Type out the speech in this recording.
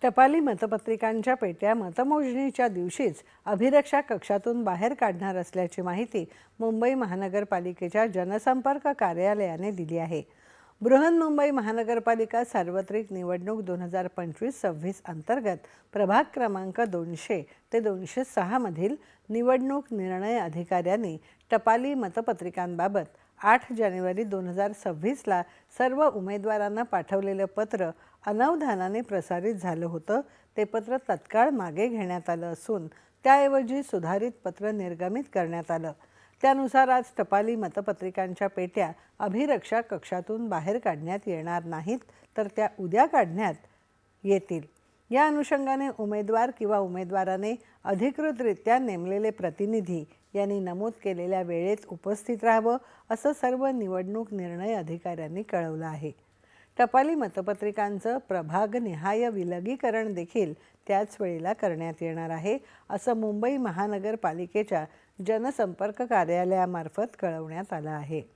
टपाली मतपत्रिकांच्या पेट्या मतमोजणीच्या दिवशीच अभिरक्षा कक्षातून बाहेर काढणार असल्याची माहिती मुंबई महानगरपालिकेच्या जनसंपर्क कार्यालयाने दिली आहे। बृहन्मुंबई महानगरपालिका सार्वत्रिक निवडणूक 2025-26 अंतर्गत प्रभाग क्रमांक 200 ते 206 मधील निवडणूक निर्णय अधिकाऱ्यांनी टपाली मतपत्रिकांबाबत 8 जानेवारी 2026 ला सर्व उमेदवारांना पाठवलेलं पत्र अनवधानाने प्रसारित झालं होतं। ते पत्र तत्काळ मागे घेण्यात आलं असून त्याऐवजी सुधारित पत्र निर्गमित करण्यात आलं। त्यानुसार आज टपाली मतपत्रिकांच्या पेट्या अभिरक्षा कक्षातून बाहेर काढण्यात येणार नाहीत, तर त्या उद्या काढण्यात येतील। या अनुषंगाने उमेदवार किंवा उमेदवाराने अधिकृतरित्या नेमलेले प्रतिनिधी यांनी नमूद केलेल्या वेळेत उपस्थित राहावं, असं सर्व निवडणूक निर्णय अधिकाऱ्यांनी कळवलं आहे। टपाली मतपत्रिकांचं प्रभागनिहाय विलगीकरण देखील त्याच वेळेला करण्यात येणार आहे, असं मुंबई महानगरपालिकेच्या जनसंपर्क कार्यालयामार्फत कळवण्यात आलं आहे।